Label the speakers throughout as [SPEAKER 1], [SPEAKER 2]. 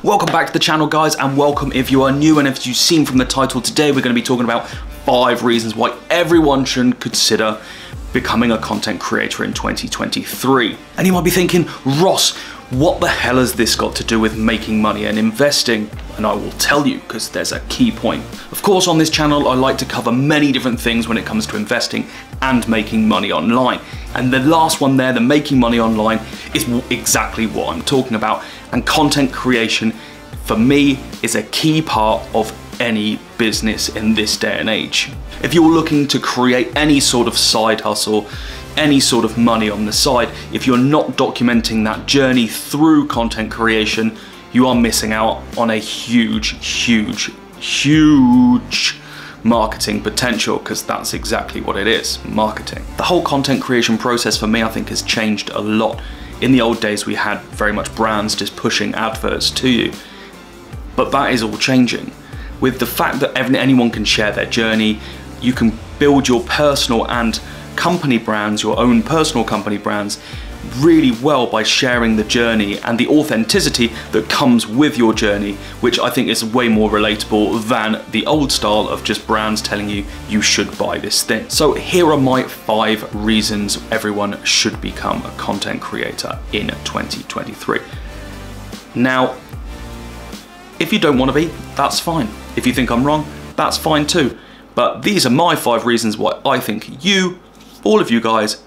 [SPEAKER 1] Welcome back to the channel, guys, and welcome if you are new. And if you've seen from the title, today we're going to be talking about 5 reasons why everyone should consider becoming a content creator in 2023. And you might be thinking, Ross, what the hell has this got to do with making money and investing? And I will tell you, because there's a key point. Of course, on this channel, I like to cover many different things when it comes to investing and making money online. And the last one there, the making money online, is exactly what I'm talking about. And content creation, for me, is a key part of any business in this day and age. If you're looking to create any sort of side hustle, any sort of money on the side, if you're not documenting that journey through content creation, you are missing out on a huge marketing potential, because that's exactly what it is, marketing. The whole content creation process for me, I think, has changed a lot. In the old days, we had very much brands just pushing adverts to you, but that is all changing. With the fact that anyone can share their journey, you can build your personal and company brands, your own personal company brands, really well by sharing the journey and the authenticity that comes with your journey, which I think is way more relatable than the old style of just brands telling you you should buy this thing. So here are my 5 reasons everyone should become a content creator in 2023. Now, if you don't want to be, that's fine. If you think I'm wrong, that's fine too. But these are my 5 reasons why I think you, all of you guys,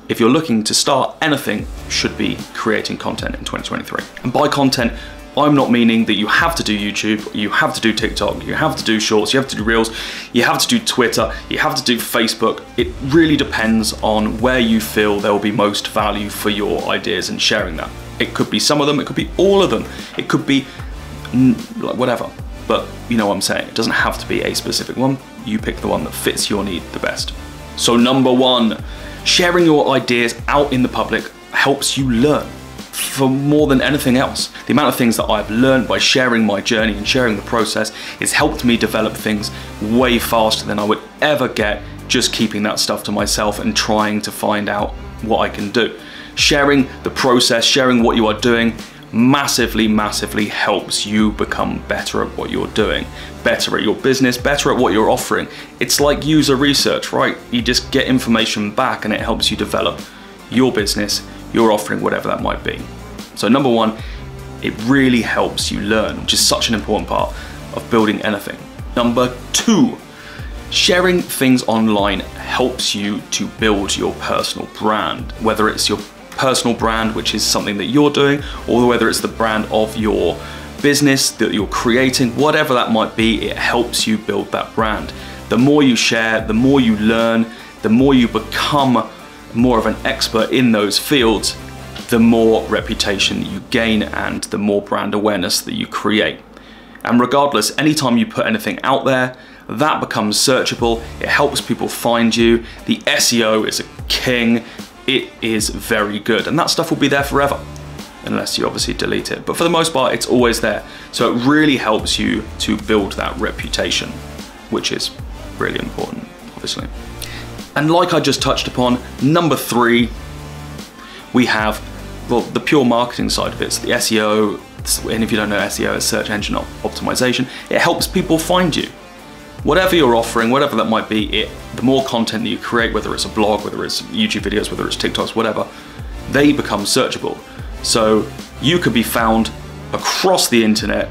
[SPEAKER 1] if you're looking to start anything, should be creating content in 2023. And by content, I'm not meaning that you have to do YouTube, you have to do TikTok, you have to do shorts, you have to do reels, you have to do Twitter, you have to do Facebook. It really depends on where you feel there will be most value for your ideas and sharing that. It could be some of them, it could be all of them, it could be like whatever. But you know what I'm saying, it doesn't have to be a specific one. You pick the one that fits your need the best. So number 1, sharing your ideas out in the public helps you learn. For more than anything else, the amount of things that I've learned by sharing my journey and sharing the process has helped me develop things way faster than I would ever get just keeping that stuff to myself and trying to find out what I can do. Sharing the process, sharing what you are doing, massively helps you become better at what you're doing, better at your business, better at what you're offering. It's like user research, right? You just get information back and it helps you develop your business, your offering, whatever that might be. So number 1, it really helps you learn, which is such an important part of building anything. Number 2, sharing things online helps you to build your personal brand, whether it's your personal brand, which is something that you're doing, or whether it's the brand of your business that you're creating, whatever that might be, it helps you build that brand. The more you share, the more you learn, the more you become more of an expert in those fields, the more reputation you gain and the more brand awareness that you create. And regardless, anytime you put anything out there, that becomes searchable, it helps people find you. The SEO is a king. It is very good, and that stuff will be there forever unless you obviously delete it, but for the most part it's always there. So it really helps you to build that reputation, which is really important, obviously. And like I just touched upon, number 3, we have, well, the pure marketing side of it. It's the SEO, and if you don't know, SEO is search engine optimization. It helps people find you. Whatever you're offering, whatever that might be, the more content that you create, whether it's a blog, whether it's YouTube videos, whether it's TikToks, whatever, they become searchable. So you could be found across the internet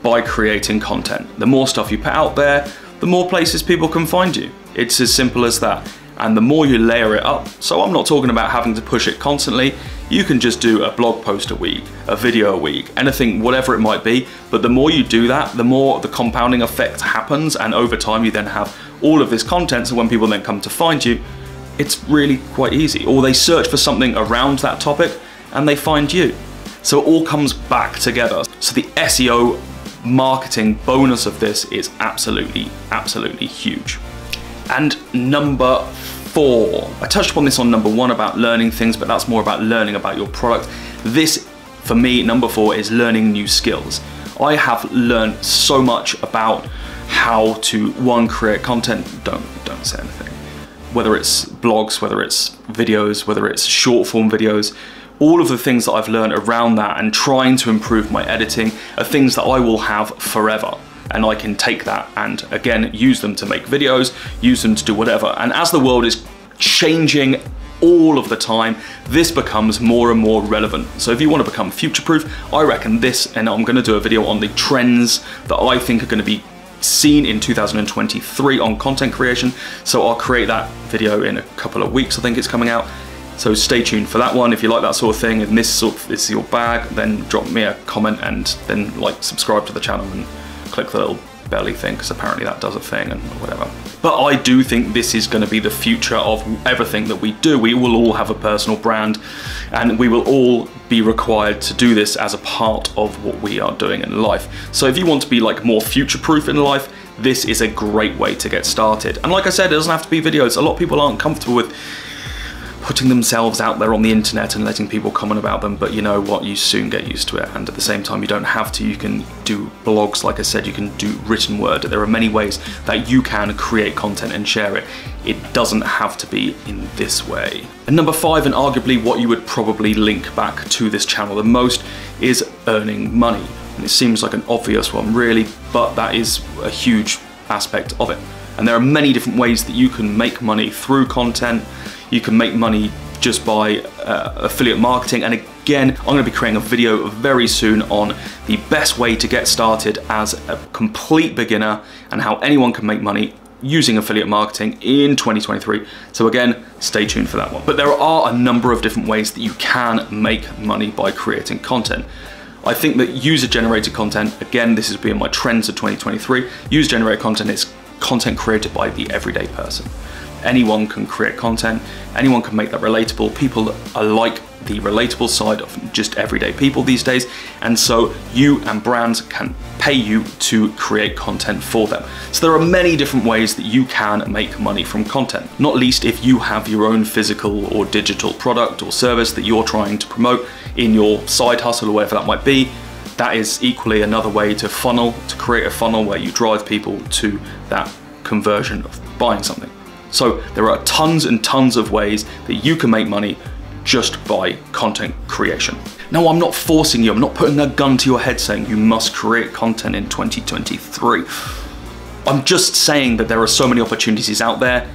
[SPEAKER 1] by creating content. The more stuff you put out there, the more places people can find you. It's as simple as that. And the more you layer it up, so I'm not talking about having to push it constantly, you can just do a blog post a week, a video a week, anything, whatever it might be, but the more you do that, the more the compounding effect happens, and over time you then have all of this content, so when people then come to find you, it's really quite easy. Or they search for something around that topic and they find you. So it all comes back together. So the SEO marketing bonus of this is absolutely huge. And number 4, I touched upon this on number 1 about learning things, but that's more about learning about your product. This, for me, number 4 is learning new skills. I have learned so much about how to, 1, create content, don't say anything. Whether it's blogs, whether it's videos, whether it's short form videos, all of the things that I've learned around that and trying to improve my editing are things that I will have forever. And I can take that and again, use them to make videos, use them to do whatever. And as the world is changing all of the time, this becomes more and more relevant. So if you want to become future-proof, I reckon this, and I'm gonna do a video on the trends that I think are gonna be seen in 2023 on content creation. So I'll create that video in a couple of weeks, I think it's coming out. So stay tuned for that one. If you like that sort of thing and this is your bag, then drop me a comment and then like subscribe to the channel and click the little belly thing, because apparently that does a thing and whatever. But I do think this is going to be the future of everything that we do. We will all have a personal brand and we will all be required to do this as a part of what we are doing in life. So if you want to be like more future-proof in life, this is a great way to get started. And like I said, it doesn't have to be videos. A lot of people aren't comfortable with putting themselves out there on the internet and letting people comment about them, but you know what, you soon get used to it. And at the same time, you don't have to. You can do blogs, like I said, you can do written word. There are many ways that you can create content and share it. It doesn't have to be in this way. And number 5, and arguably what you would probably link back to this channel the most, is earning money. And it seems like an obvious one really, but that is a huge aspect of it. And there are many different ways that you can make money through content. You can make money just by affiliate marketing. And again, I'm gonna be creating a video very soon on the best way to get started as a complete beginner and how anyone can make money using affiliate marketing in 2023. So again, stay tuned for that one. But there are a number of different ways that you can make money by creating content. I think that user-generated content, again, this has been my trends of 2023, user-generated content is content created by the everyday person. Anyone can create content, anyone can make that relatable. People are like the relatable side of just everyday people these days, and so you and brands can pay you to create content for them. So there are many different ways that you can make money from content, not least if you have your own physical or digital product or service that you're trying to promote in your side hustle or whatever that might be. That is equally another way to create a funnel where you drive people to that conversion of buying something. So there are tons and tons of ways that you can make money just by content creation. Now, I'm not forcing you, I'm not putting a gun to your head saying you must create content in 2023. I'm just saying that there are so many opportunities out there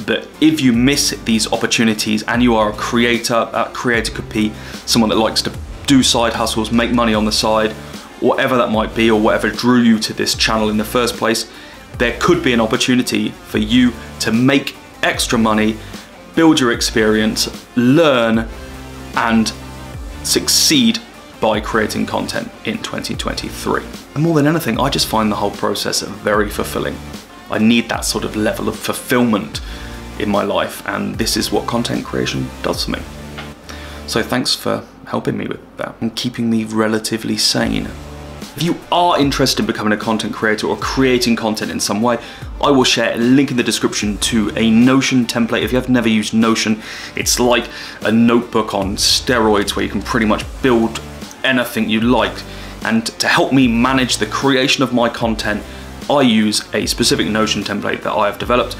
[SPEAKER 1] that if you miss these opportunities and you are a creator, that creator could be someone that likes to do side hustles, make money on the side, whatever that might be, or whatever drew you to this channel in the first place, there could be an opportunity for you to make extra money, build your experience, learn, and succeed by creating content in 2023. And more than anything, I just find the whole process very fulfilling. I need that sort of level of fulfillment in my life, and this is what content creation does for me. So thanks for helping me with that and keeping me relatively sane. If you are interested in becoming a content creator or creating content in some way, I will share a link in the description to a Notion template. If you have never used Notion, it's like a notebook on steroids where you can pretty much build anything you like. And to help me manage the creation of my content, I use a specific Notion template that I have developed.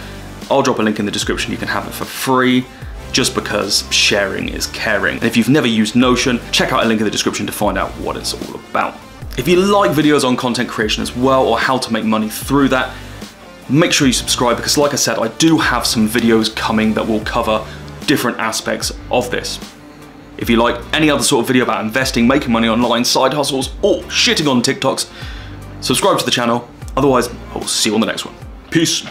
[SPEAKER 1] I'll drop a link in the description. You can have it for free, just because sharing is caring. And if you've never used Notion, check out a link in the description to find out what it's all about. If you like videos on content creation as well, or how to make money through that, make sure you subscribe, because like I said, I do have some videos coming that will cover different aspects of this. If you like any other sort of video about investing, making money online, side hustles, or shitting on TikToks, subscribe to the channel. Otherwise, I'll see you on the next one. Peace.